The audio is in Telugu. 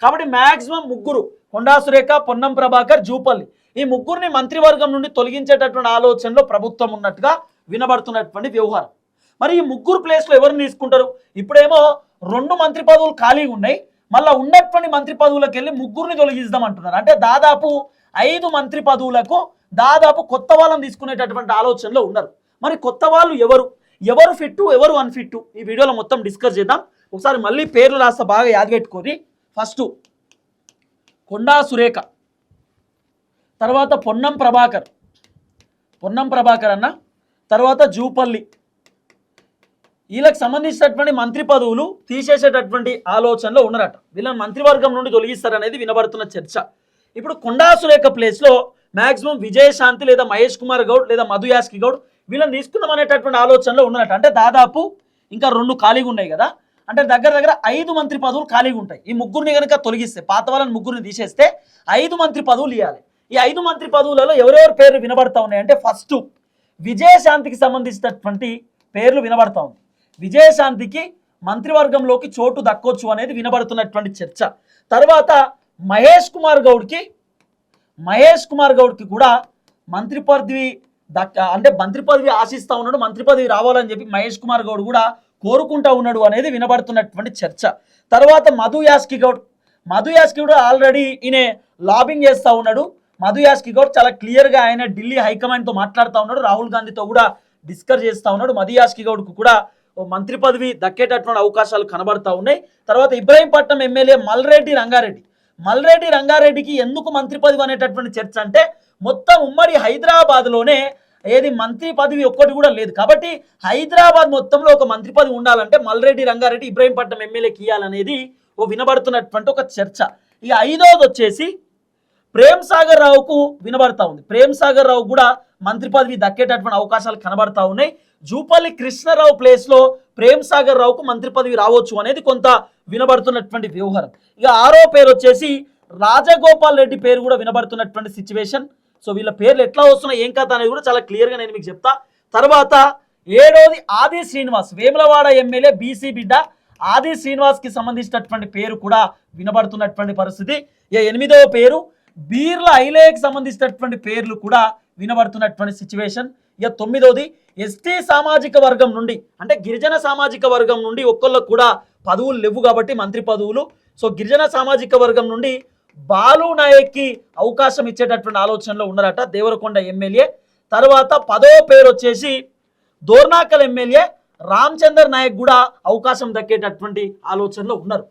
కాబట్టి మాక్సిమం ముగ్గురు, కొండా సురేఖ, పొన్నం ప్రభాకర్, జూపల్లి, ఈ ముగ్గురిని మంత్రివర్గం నుండి తొలగించేటటువంటి ఆలోచనలో ప్రభుత్వం ఉన్నట్టుగా వినబడుతున్నటువంటి వ్యవహారం. మరి ఈ ముగ్గురు ప్లేస్లో ఎవరిని తీసుకుంటారు? ఇప్పుడేమో 2 మంత్రి పదవులు ఖాళీగా ఉన్నాయి, మళ్ళీ ఉన్నటువంటి మంత్రి పదవులకు వెళ్ళి ముగ్గురిని తొలగిద్దాం అంటున్నారు. అంటే దాదాపు 5 మంత్రి పదవులకు దాదాపు కొత్త వాళ్ళని తీసుకునేటటువంటి ఆలోచనలో ఉన్నారు. మరి కొత్త వాళ్ళు ఎవరు ఫిట్టు, ఎవరు అన్ఫిట్టు, ఈ వీడియోలో మొత్తం డిస్కస్ చేద్దాం. ఒకసారి మళ్ళీ పేర్లు రాస్తా, బాగా యాదపెట్టుకొని. ఫస్ట్ కొండా సురేఖ, తర్వాత పొన్నం ప్రభాకర్ అన్న, తర్వాత జూపల్లి, వీళ్ళకి సంబంధించినటువంటి మంత్రి పదవులు తీసేసేటటువంటి ఆలోచనలో ఉన్నారట. వీళ్ళని మంత్రివర్గం నుండి తొలగిస్తారనేది వినబడుతున్న చర్చ. ఇప్పుడు కొండా సురేఖ ప్లేస్లో మ్యాక్సిమం విజయశాంతి లేదా మహేష్ కుమార్ గౌడ్ లేదా మధు యాస్కి గౌడ్ వీళ్ళని తీసుకుందాం అనేటటువంటి ఆలోచనలో ఉన్నారట. అంటే దాదాపు ఇంకా 2 ఖాళీగా ఉన్నాయి కదా, అంటే దగ్గర 5 మంత్రి పదవులు ఖాళీగా ఉంటాయి. ఈ ముగ్గురిని కనుక తొలగిస్తే, పాత వాళ్ళని ముగ్గురిని తీసేస్తే 5 మంత్రి పదవులు ఇవ్వాలి. ఈ 5 మంత్రి పదవులలో ఎవరెవరి పేర్లు వినబడతా ఉన్నాయంటే, ఫస్ట్ విజయశాంతికి సంబంధించినటువంటి పేర్లు వినబడతా ఉంది. విజయశాంతికి మంత్రివర్గంలోకి చోటు దక్కొచ్చు అనేది వినబడుతున్నటువంటి చర్చ. తర్వాత మహేష్ కుమార్ గౌడ్కి కూడా మంత్రి పదవి అంటే మంత్రి పదవి ఆశిస్తూ ఉన్నాడు, మంత్రి పదవి రావాలని చెప్పి మహేష్ కుమార్ గౌడ్ కూడా కోరుకుంటా ఉన్నాడు అనేది వినబడుతున్నటువంటి చర్చ. తర్వాత మధు యాస్కి గౌడ్ ఆల్రెడీ ఈయన లాబింగ్ చేస్తూ ఉన్నాడు. మధు యాస్కి గౌడ్ చాలా క్లియర్గా ఆయన ఢిల్లీ హైకమాండ్తో మాట్లాడుతూ ఉన్నాడు, రాహుల్ గాంధీతో కూడా డిస్కస్ చేస్తూ ఉన్నాడు. మధు యాస్కి గౌడ్కు కూడా మంత్రి పదవి దక్కేటటువంటి అవకాశాలు కనబడతా ఉన్నాయి. తర్వాత ఇబ్రహీంపట్నం ఎమ్మెల్యే మల్రెడ్డి రంగారెడ్డికి ఎందుకు మంత్రి పదవి అనేటటువంటి చర్చ అంటే, మొత్తం ఉమ్మడి హైదరాబాద్లోనే ఏది మంత్రి పదవి ఒక్కటి కూడా లేదు. కాబట్టి హైదరాబాద్ మొత్తంలో ఒక మంత్రి పదవి ఉండాలంటే మల్రెడ్డి రంగారెడ్డి ఇబ్రహీంపట్నం ఎమ్మెల్యేకి ఇవ్వాలనేది వినబడుతున్నటువంటి ఒక చర్చ. ఇక 5వది వచ్చేసి ప్రేమ్ సాగర్ రావుకు వినబడతా ఉంది. ప్రేమ్ సాగర్ రావు కూడా మంత్రి పదవి దక్కేటటువంటి అవకాశాలు కనబడతా ఉన్నాయి. జూపల్లి కృష్ణారావు ప్లేస్లో ప్రేమ్ సాగర్ రావుకు మంత్రి పదవి రావచ్చు అనేది కొంత వినబడుతున్నటువంటి వ్యవహారం. ఇక 6వ పేరు వచ్చేసి రాజగోపాల్ రెడ్డి పేరు కూడా వినబడుతున్నటువంటి సిచ్యువేషన్. సో వీళ్ళ పేర్లు ఎట్లా వస్తున్నాయి, ఏం కథ అనేది కూడా చాలా క్లియర్గా నేను మీకు చెప్తా. తర్వాత 7వది ఆది శ్రీనివాస్, వేములవాడ ఎమ్మెల్యే, బీసీ బిడ్డ ఆది శ్రీనివాస్కి సంబంధించినటువంటి పేరు కూడా వినబడుతున్నటువంటి పరిస్థితి. ఇక 8వ పేరు బీర్ల ఐలేకి సంబంధించినటువంటి పేర్లు కూడా వినబడుతున్నటువంటి సిచ్యువేషన్. ఇక 9వది ఎస్టీ సామాజిక వర్గం నుండి, అంటే గిరిజన సామాజిక వర్గం నుండి ఒక్కళ్ళకు కూడా పదవులు లేవు కాబట్టి మంత్రి పదవులు. సో గిరిజన సామాజిక వర్గం నుండి బాలు నాయక్కి అవకాశం ఇచ్చేటటువంటి ఆలోచనలో ఉన్నారట, దేవరకొండ ఎమ్మెల్యే. తర్వాత 10వ పేరు వచ్చేసి దోర్నాకల్ ఎమ్మెల్యే రామచందర్ నాయక్ కూడా అవకాశం దక్కేటటువంటి ఆలోచనలో ఉన్నారు.